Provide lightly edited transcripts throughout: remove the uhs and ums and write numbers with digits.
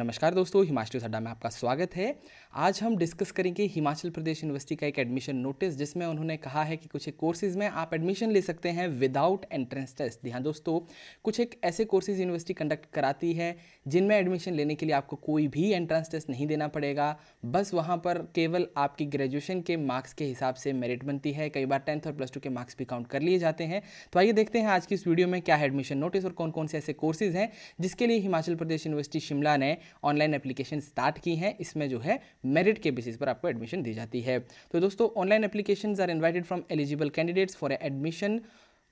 नमस्कार दोस्तों, हिमाचल अड्डा में आपका स्वागत है। आज हम डिस्कस करेंगे हिमाचल प्रदेश यूनिवर्सिटी का एक एडमिशन नोटिस, जिसमें उन्होंने कहा है कि कुछ एक कोर्सेज़ में आप एडमिशन ले सकते हैं विदाउट एंट्रेंस टेस्ट। ध्यान दोस्तों, कुछ एक ऐसे कोर्सेज़ यूनिवर्सिटी कंडक्ट कराती है जिनमें एडमिशन लेने के लिए आपको कोई भी एंट्रेंस टेस्ट नहीं देना पड़ेगा। बस वहाँ पर केवल आपकी ग्रेजुएशन के मार्क्स के हिसाब से मेरिट बनती है। कई बार 10th और +2 के मार्क्स भी काउंट कर लिए जाते हैं। तो आइए देखते हैं आज की इस वीडियो में क्या है एडमिशन नोटिस और कौन कौन से ऐसे कोर्सेज़ हैं जिसके लिए हिमाचल प्रदेश यूनिवर्सिटी शिमला ने ऑनलाइन एप्लीकेशन स्टार्ट की हैं। इसमें जो है मेरिट के बेसिस पर आपको एडमिशन दी जाती है। तो दोस्तों, online applications are invited from eligible candidates for admission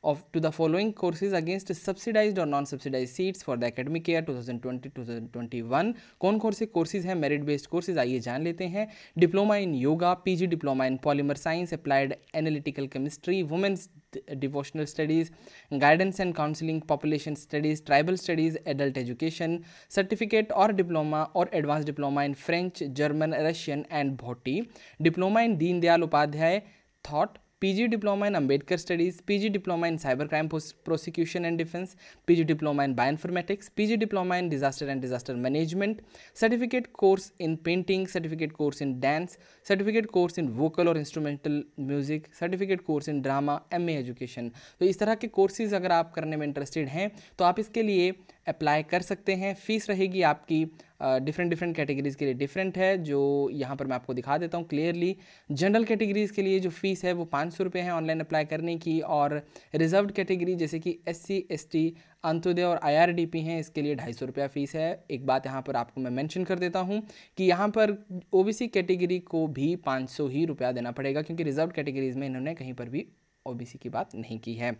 of to the following courses against subsidized or non-subsidized seats for the academic year 2020-2021। कौन कौन से कोर्सेज हैं मेरिट बेस्ड कोर्सेज, आइए जान लेते हैं। Diploma in yoga, PG diploma in polymer science, applied analytical chemistry, women's devotional studies, guidance and counselling, population studies, tribal studies, adult education, certificate और diploma और advance diploma in French, German, Russian and Bhoti, diploma in Deendayal Upadhyay thought, PG diploma in Ambedkar studies, PG diploma in cyber crime prosecution and defence, PG diploma in bioinformatics, PG diploma in disaster and disaster management, certificate course in painting, certificate course in dance, certificate course in vocal और instrumental music, certificate course in drama, MA education. तो इस तरह के courses अगर आप करने में interested हैं तो आप इसके लिए अप्लाई कर सकते हैं। फीस रहेगी आपकी डिफरेंट कैटेगरीज़ के लिए डिफरेंट है, जो यहाँ पर मैं आपको दिखा देता हूँ क्लियरली। जनरल कैटेगरीज़ के लिए जो फ़ीस है वो 500 रुपये है ऑनलाइन अप्लाई करने की, और रिजर्व्ड कैटेगरी जैसे कि SC ST, अंत्योदय और IRDP हैं, इसके लिए 250 रुपया फ़ीस है। एक बात यहाँ पर आपको मैं मेंशन कर देता हूँ कि यहाँ पर OBC कैटेगरी को भी 500 ही रुपया देना पड़ेगा, क्योंकि रिजर्व्ड कैटेगरीज़ में इन्होंने कहीं पर भी OBC की बात नहीं की है।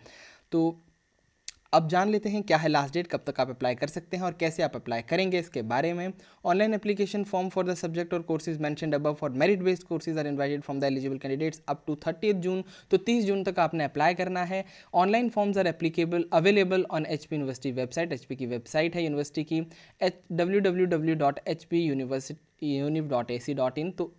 तो अब जान लेते हैं क्या है लास्ट डेट, कब तक आप अप्लाई कर सकते हैं और कैसे आप अप्लाई करेंगे इसके बारे में। Online application form for the subject और courses mentioned above for merit based courses are invited from the eligible candidates up to 30th June. तो 30 जून तक आपने अप्लाई करना है। Online forms are available on HP university website. HP की website है university की www.hpuniv.ac.in। तो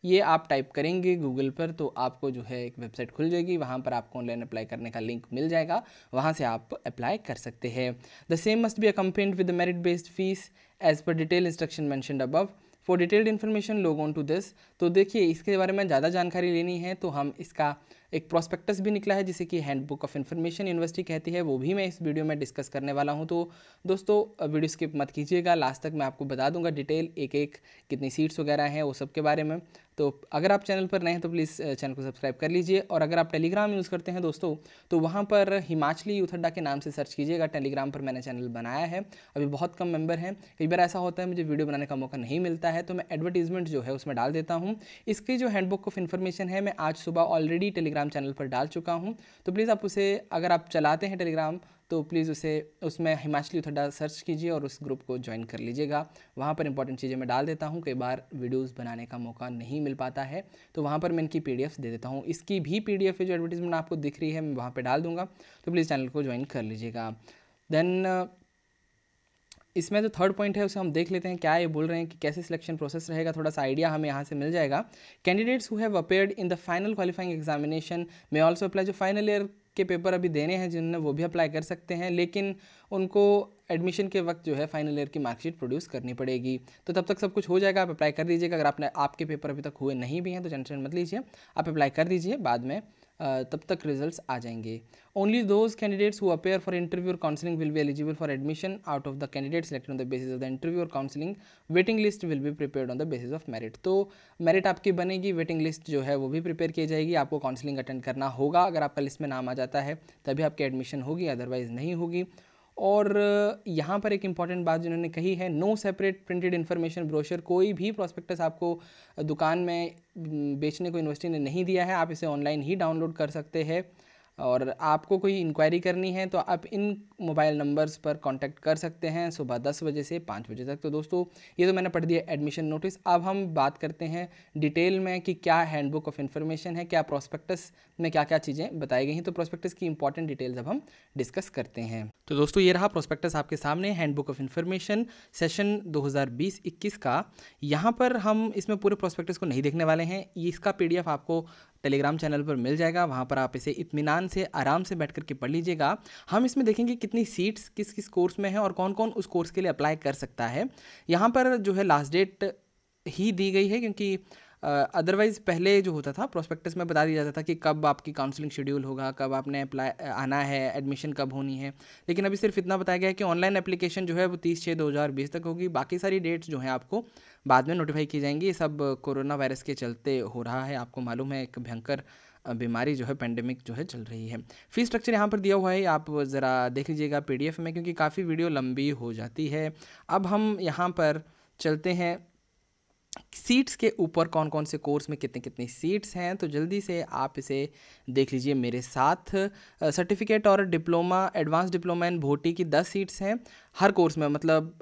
ये आप टाइप करेंगे गूगल पर तो आपको जो है एक वेबसाइट खुल जाएगी, वहाँ पर आपको ऑनलाइन अप्लाई करने का लिंक मिल जाएगा, वहाँ से आप अप्लाई कर सकते हैं। The same must be accompanied with the merit based fees as per detail instruction mentioned above. For detailed information log on to this. तो देखिए, इसके बारे में ज़्यादा जानकारी लेनी है तो हम इसका एक प्रोस्पेक्टस भी निकला है जिसे कि हैंडबुक ऑफ इन्फॉर्मेशन यूनिवर्सिटी कहती है, वो भी मैं इस वीडियो में डिस्कस करने वाला हूं। तो दोस्तों, वीडियो स्किप मत कीजिएगा, लास्ट तक मैं आपको बता दूंगा डिटेल एक कितनी सीट्स वगैरह हैं वो सब के बारे में। तो अगर आप चैनल पर नए हैं तो प्लीज़ चैनल को सब्सक्राइब कर लीजिए, और अगर आप टेलीग्राम यूज़ करते हैं दोस्तों तो वहाँ पर हिमाचली यूथ अड्डा के नाम से सर्च कीजिएगा। टेलीग्राम पर मैंने चैनल बनाया है, अभी बहुत कम मेंबर हैं। कई बार ऐसा होता है मुझे वीडियो बनाने का मौका नहीं मिलता है तो मैं एडवर्टीजमेंट जो है उसमें डाल देता हूँ। इसकी जो हैंडबुक ऑफ इन्फॉर्मेशन है मैं आज सुबह ऑलरेडी टेलीग्राम चैनल पर डाल चुका हूँ। तो प्लीज़ आप उसे, अगर आप चलाते हैं टेलीग्राम तो प्लीज़ उसमें हिमाचली यूथ अड्डा सर्च कीजिए और उस ग्रुप को ज्वाइन कर लीजिएगा। वहाँ पर इंपॉर्टेंट चीज़ें मैं डाल देता हूँ, कई बार वीडियोस बनाने का मौका नहीं मिल पाता है तो वहाँ पर मैं इनकी PDF दे देता हूँ। इसकी भी PDF है जो एडवर्टीजमेंट आपको दिख रही है, मैं वहाँ पर डाल दूँगा, तो प्लीज़ चैनल को ज्वाइन कर लीजिएगा। देन इसमें जो थर्ड पॉइंट है उसे हम देख लेते हैं, क्या ये बोल रहे हैं कि कैसे सिलेक्शन प्रोसेस रहेगा, थोड़ा सा आइडिया हमें यहाँ से मिल जाएगा। Candidates who have appeared in the final qualifying examination में ऑल्सो अप्लाई। जो फाइनल ईयर के पेपर अभी देने हैं जिन्होंने, वो भी अप्लाई कर सकते हैं, लेकिन उनको एडमिशन के वक्त जो है फाइनल ईयर की मार्कशीट प्रोड्यूस करनी पड़ेगी। तो तब तक सब कुछ हो जाएगा, आप अप्लाई कर दीजिएगा। अगर आपके पेपर अभी तक हुए नहीं भी हैं तो टेंशन मत लीजिए, आप अप्लाई कर दीजिए, बाद में तब तक रिजल्ट्स आ जाएंगे। Only those candidates who appear for interview और counselling will be eligible for admission out of the candidate selected on the basis of the interview और counselling. Waiting list will be prepared on the basis of merit. तो merit आपकी बनेगी, waiting list जो है वो भी prepare की जाएगी, आपको काउंसलिंग अटेंड करना होगा। अगर आपका लिस्ट में नाम आ जाता है तभी आपकी एडमिशन होगी, अदरवाइज नहीं होगी। और यहाँ पर एक इम्पॉर्टेंट बात जिन्होंने कही है, no separate printed information brochure. कोई भी प्रॉस्पेक्टस आपको दुकान में बेचने को यूनिवर्सिटी ने नहीं दिया है, आप इसे ऑनलाइन ही डाउनलोड कर सकते हैं। और आपको कोई इंक्वायरी करनी है तो आप इन मोबाइल नंबर्स पर कांटेक्ट कर सकते हैं सुबह 10 बजे से 5 बजे तक। तो दोस्तों, ये तो मैंने पढ़ दिया एडमिशन नोटिस। अब हम बात करते हैं डिटेल में कि क्या हैंडबुक ऑफ इन्फॉर्मेशन है, क्या प्रोस्पेक्टस में क्या क्या चीज़ें बताई गई हैं। तो प्रोस्पेक्टस की इंपॉर्टेंट डिटेल्स अब हम डिस्कस करते हैं। तो दोस्तों, ये रहा प्रोस्पेक्टस आपके सामने, हैंडबुक ऑफ इन्फॉर्मेशन सेशन 2020-21 का। यहाँ पर हम इसमें पूरे प्रोस्पेक्टस को नहीं देखने वाले हैं, इसका PDF आपको टेलीग्राम चैनल पर मिल जाएगा, वहाँ पर आप इसे इत्मीनान से आराम से बैठ करके पढ़ लीजिएगा। हम इसमें देखेंगे कितनी सीट्स किस किस कोर्स में है और कौन कौन उस कोर्स के लिए अप्लाई कर सकता है। यहाँ पर जो है लास्ट डेट ही दी गई है, क्योंकि अदरवाइज़ पहले जो होता था प्रोस्पेक्टस में बता दिया जाता था कि कब आपकी काउंसलिंग शेड्यूल होगा, कब आपने अप्लाई आना है, एडमिशन कब होनी है। लेकिन अभी सिर्फ इतना बताया गया है कि ऑनलाइन एप्लीकेशन जो है वो 30/6/2020 तक होगी। बाकी सारी डेट्स जो हैं आपको बाद में नोटिफाई की जाएंगी। ये सब कोरोना वायरस के चलते हो रहा है। आपको मालूम है एक भयंकर बीमारी जो है, पेंडेमिक जो है चल रही है। फीस स्ट्रक्चर यहाँ पर दिया हुआ है, आप ज़रा देख लीजिएगा PDF में, क्योंकि काफ़ी वीडियो लंबी हो जाती है। अब हम यहाँ पर चलते हैं सीट्स के ऊपर, कौन कौन से कोर्स में कितने कितनी सीट्स हैं। तो जल्दी से आप इसे देख लीजिए मेरे साथ। सर्टिफिकेट और diploma, advance diploma in Bhoti की 10 सीट्स हैं हर कोर्स में। मतलब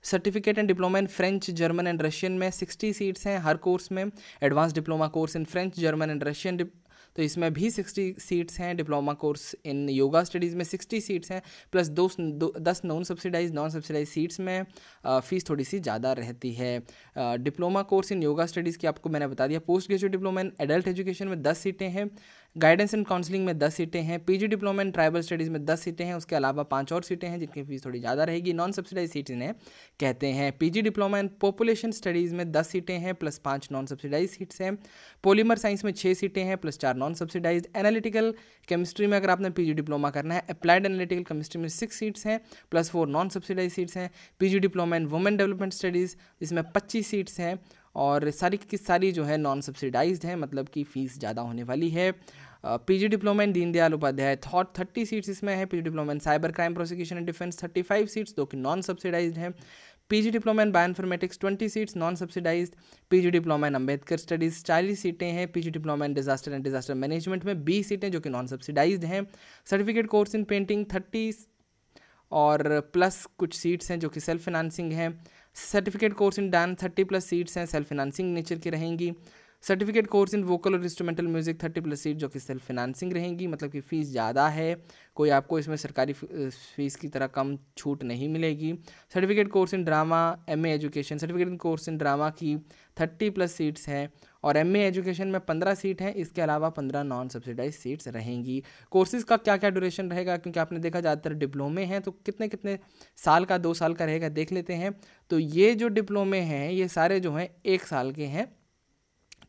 certificate and diploma in French, German and Russian में 60 सीट्स हैं हर कोर्स में। Advance diploma course in French, German and Russian तो इसमें भी 60 सीट्स हैं। Diploma course in yoga studies में 60 सीट्स हैं, प्लस 10 नॉन सब्सिडाइज सीट्स में फ़ीस थोड़ी सी ज़्यादा रहती है। Diploma course in yoga studies की आपको मैंने बता दिया। Post graduate diploma in adult education में 10 सीटें हैं। गाइडेंस एंड काउंसलिंग में 10 सीटें हैं। PG diploma in tribal studies में 10 सीटें हैं। उसके अलावा 5 और सीटें हैं जिनकी फीस थोड़ी ज़्यादा रहेगी। नॉन सब्सिडाइज सीट्स इन्हें कहते हैं। PG diploma in population studies में 10 सीटें हैं, प्लस 5 नॉन सब्सिडाइज सीट्स हैं। पॉलीमर साइंस में 6 सीटें हैं, plus 4 non subsidize. Analytical chemistry में अगर आपने PG डिप्लोमा करना है, अप्लाइड एनालिटिकल केमिस्ट्री में 6 सीट्स हैं, प्लस 4 नॉन सब्सिडाइज सीट्स हैं। PG डिप्लोमा इन वुमेन डेवलपमेंट स्टडीज़, इसमें 25 सीट्स हैं और सारी की सारी जो है नॉन सब्सिडाइज्ड हैं, मतलब कि फ़ीस ज़्यादा होने वाली है। PG diploma in Deendayal Upadhyay 30 seats इसमें है। PG diploma in cyber crime prosecution and defence 35 seats, जो कि नॉन सब्सिडाइज्ड हैं। PG diploma in bioinformatics 20 seats non subsidized. PG diploma in Ambedkar studies 40 सीटें हैं। PG diploma in disaster and disaster management में 20 सीटें जो कि नॉन सब्सिडाइज्ड हैं। सर्टिफिकेट कोर्स इन पेंटिंग 30 और प्लस कुछ सीट्स हैं जो कि सेल्फ फिनांसिंग हैं। Certificate course in dance 30 plus seats हैं, सेल्फ फिनांसिंग नेचर की रहेंगी। सर्टिफिकेट कोर्स इन वोकल और इंस्ट्रूमेंटल म्यूजिक 30 प्लस सीट जो कि सेल्फ फिनांसिंग रहेंगी, मतलब कि फ़ीस ज़्यादा है। कोई आपको इसमें सरकारी फ़ीस की तरह कम छूट नहीं मिलेगी। Certificate course in drama, MA education, certificate course in drama की 30 प्लस सीट्स हैं और MA एजुकेशन में 15 सीट हैं। इसके अलावा 15 नॉन सब्सिडाइज सीट्स रहेंगी। कोर्सेज़ का क्या क्या ड्यूरेशन रहेगा, क्योंकि आपने देखा ज़्यादातर डिप्लोमे हैं, तो कितने कितने साल का, 2 साल का रहेगा, देख लेते हैं। तो ये जो डिप्लोमे हैं ये सारे जो हैं 1 साल के हैं,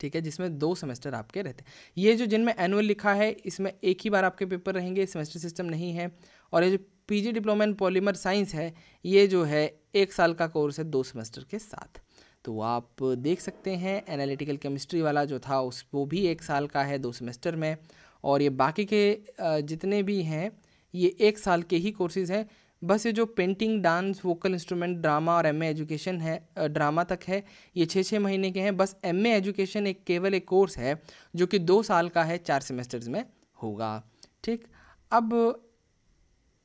ठीक है, जिसमें 2 सेमेस्टर आपके रहते हैं। ये जो जिनमें एनुअल लिखा है इसमें एक ही बार आपके पेपर रहेंगे, सेमेस्टर सिस्टम नहीं है। और ये जो PG diploma in polymer science है ये जो है 1 साल का कोर्स है 2 सेमेस्टर के साथ। तो आप देख सकते हैं एनालिटिकल केमिस्ट्री वाला जो था वो भी 1 साल का है 2 सेमेस्टर में। और ये बाकी के जितने भी हैं ये 1 साल के ही कोर्सेज़ हैं। बस ये जो painting, dance, vocal instrument, drama और MA एजुकेशन है, ड्रामा तक है, ये 6-6 महीने के हैं। बस MA एजुकेशन केवल एक कोर्स है जो कि 2 साल का है, 4 सेमेस्टर्स में होगा। ठीक, अब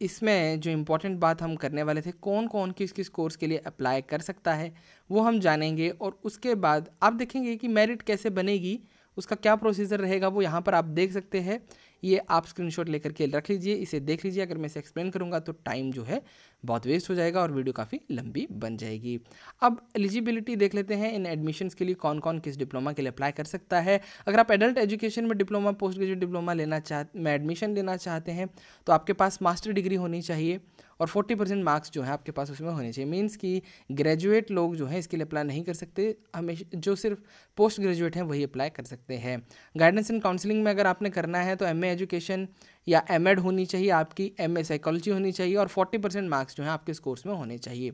इसमें जो इम्पोर्टेंट बात हम करने वाले थे, कौन कौन किस किस कोर्स के लिए अप्लाई कर सकता है वो हम जानेंगे। और उसके बाद आप देखेंगे कि मेरिट कैसे बनेगी, उसका क्या प्रोसीजर रहेगा, वो यहाँ पर आप देख सकते हैं। ये आप स्क्रीनशॉट लेकर के रख लीजिए, इसे देख लीजिए। अगर मैं इसे एक्सप्लेन करूँगा तो टाइम जो है बहुत वेस्ट हो जाएगा और वीडियो काफ़ी लंबी बन जाएगी। अब एलिजिबिलिटी देख लेते हैं इन एडमिशन्स के लिए, कौन कौन किस डिप्लोमा के लिए अप्लाई कर सकता है। अगर आप एडल्ट एजुकेशन में डिप्लोमा, पोस्ट ग्रेजुएट डिप्लोमा में एडमिशन लेना चाहते हैं तो आपके पास मास्टर डिग्री होनी चाहिए और 40% मार्क्स जो है आपके पास उसमें होने चाहिए। मीन्स कि ग्रेजुएट लोग जो हैं इसके लिए अप्लाई नहीं कर सकते, हमेशा जो सिर्फ पोस्ट ग्रेजुएट हैं वही अप्लाई कर सकते हैं। गाइडेंस एंड काउंसलिंग में अगर आपने करना है तो MA एजुकेशन या MEd होनी चाहिए, आपकी MA साइकोलॉजी होनी चाहिए और 40% मार्क्स जो हैं आपके इस कोर्स में होने चाहिए।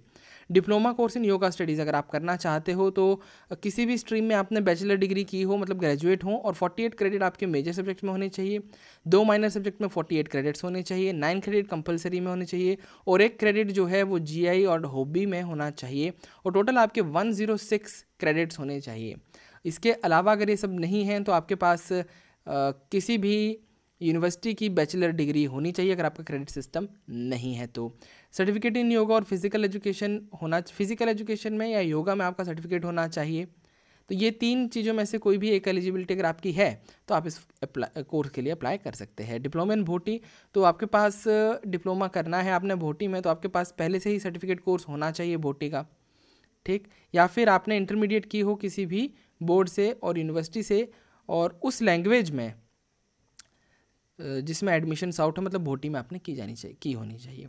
Diploma course in yoga studies अगर आप करना चाहते हो तो किसी भी स्ट्रीम में आपने बैचलर डिग्री की हो, मतलब ग्रेजुएट हो, और 48 क्रेडिट आपके मेजर सब्जेक्ट में होने चाहिए, 2 माइनर सब्जेक्ट में 48 क्रेडिट्स होने चाहिए, 9 क्रेडिट कंपलसरी में होने चाहिए और 1 क्रेडिट जो है वो GI और हॉबी में होना चाहिए और टोटल आपके 106 क्रेडिट्स होने चाहिए। इसके अलावा अगर ये सब नहीं है तो आपके पास किसी भी यूनिवर्सिटी की बैचलर डिग्री होनी चाहिए अगर आपका क्रेडिट सिस्टम नहीं है तो। सर्टिफिकेट इन योगा और फिजिकल एजुकेशन होना, फिजिकल एजुकेशन में या योगा में आपका सर्टिफिकेट होना चाहिए। तो ये 3 चीज़ों में से कोई भी एक एलिजिबिलिटी अगर आपकी है तो आप इस कोर्स के लिए अप्लाई कर सकते हैं। डिप्लोमा इन भोटी, तो आपके पास डिप्लोमा करना है आपने भोटी में तो आपके पास पहले से ही सर्टिफिकेट कोर्स होना चाहिए भोटी का, ठीक, या फिर आपने इंटरमीडिएट की हो किसी भी बोर्ड से और यूनिवर्सिटी से और उस लैंग्वेज में जिसमें एडमिशन्स आउट है, मतलब भोटी में आपने की होनी चाहिए।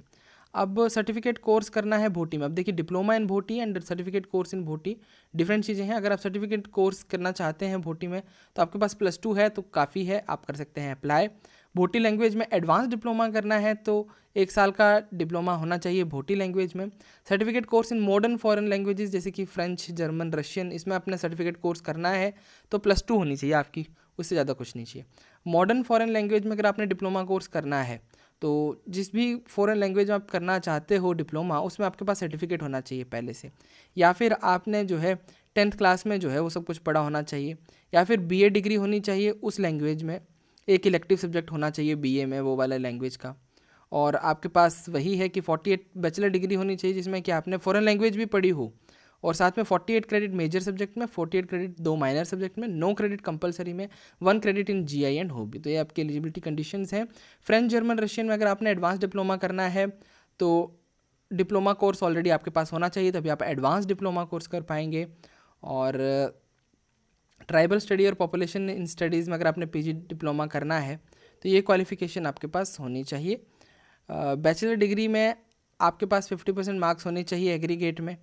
अब सर्टिफिकेट कोर्स करना है भोटी में। अब देखिए, diploma in Bhoti and certificate course in Bhoti different चीज़ें हैं। अगर आप सर्टिफिकेट कोर्स करना चाहते हैं भोटी में तो आपके पास +2 है तो काफ़ी है, आप कर सकते हैं अप्लाई। भोटी लैंग्वेज में एडवांस डिप्लोमा करना है तो 1 साल का डिप्लोमा होना चाहिए भोटी लैंग्वेज में। Certificate course in modern foreign languages जैसे कि फ्रेंच, जर्मन, रशियन, इसमें अपने सर्टिफिकेट कोर्स करना है तो +2 होनी चाहिए आपकी, उससे ज़्यादा कुछ नहीं चाहिए। मॉडर्न फॉरेन लैंग्वेज में अगर आपने डिप्लोमा कोर्स करना है तो जिस भी फॉरेन लैंग्वेज में आप करना चाहते हो डिप्लोमा, उसमें आपके पास सर्टिफिकेट होना चाहिए पहले से, या फिर आपने जो है 10th क्लास में जो है वो सब कुछ पढ़ा होना चाहिए, या फिर BA डिग्री होनी चाहिए उस लैंग्वेज में। एक इलेक्टिव सब्जेक्ट होना चाहिए BA में वो वाला लैंग्वेज का। और आपके पास वही है कि 48 बैचलर डिग्री होनी चाहिए जिसमें कि आपने फॉरेन लैंग्वेज भी पढ़ी हो, और साथ में 48 क्रेडिट मेजर सब्जेक्ट में, 48 क्रेडिट 2 माइनर सब्जेक्ट में, 9 क्रेडिट कंपलसरी में, 1 credit in GI and hobby. तो ये आपके एलिजिबिलिटी कंडीशंस हैं। फ्रेंच, जर्मन, रशियन में अगर आपने एडवांस डिप्लोमा करना है तो डिप्लोमा कोर्स ऑलरेडी आपके पास होना चाहिए, तभी आप एडवांस डिप्लोमा कोर्स कर पाएंगे। और ट्राइबल स्टडी और पॉपुलेशन इन स्टडीज़ में अगर आपने PG डिप्लोमा करना है तो ये क्वालिफिकेशन आपके पास होनी चाहिए। बैचलर डिग्री में आपके पास 50% मार्क्स होने चाहिए एग्रीगेट में,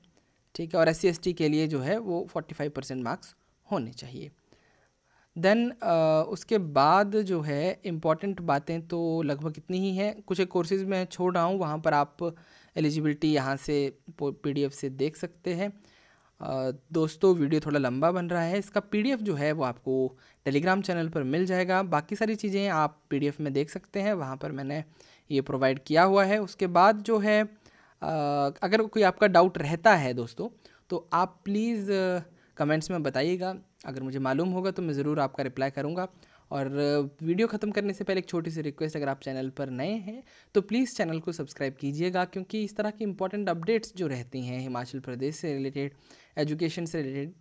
ठीक है, और SC/ST के लिए जो है वो 45% मार्क्स होने चाहिए। देन उसके बाद जो है इम्पॉर्टेंट बातें तो लगभग इतनी ही हैं। कुछ एक कोर्सेज़ मैं छोड़ रहा हूँ, वहाँ पर आप एलिजिबिलिटी यहाँ से PDF से देख सकते हैं। दोस्तों, वीडियो थोड़ा लंबा बन रहा है, इसका PDF जो है वो आपको टेलीग्राम चैनल पर मिल जाएगा। बाकी सारी चीज़ें आप PDF में देख सकते हैं, वहाँ पर मैंने ये प्रोवाइड किया हुआ है। उसके बाद जो है अगर कोई आपका डाउट रहता है दोस्तों तो आप प्लीज़ कमेंट्स में बताइएगा, अगर मुझे मालूम होगा तो मैं ज़रूर आपका रिप्लाई करूँगा। और वीडियो ख़त्म करने से पहले एक छोटी सी रिक्वेस्ट, अगर आप चैनल पर नए हैं तो प्लीज़ चैनल को सब्सक्राइब कीजिएगा, क्योंकि इस तरह की इंपॉर्टेंट अपडेट्स जो रहती हैं हिमाचल प्रदेश से रिलेटेड, एजुकेशन से रिलेटेड,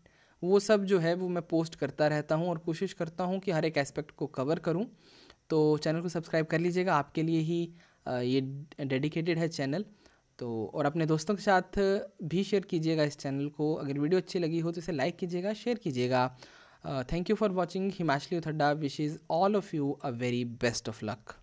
वो सब जो है वो मैं पोस्ट करता रहता हूँ और कोशिश करता हूँ कि हर एक एस्पेक्ट को कवर करूँ। तो चैनल को सब्सक्राइब कर लीजिएगा, आपके लिए ही ये डेडिकेटेड है चैनल। तो और अपने दोस्तों के साथ भी शेयर कीजिएगा इस चैनल को। अगर वीडियो अच्छी लगी हो तो इसे लाइक कीजिएगा, शेयर कीजिएगा। Thank you for watching. Himachali Uthadda wishes all of you a very best of luck.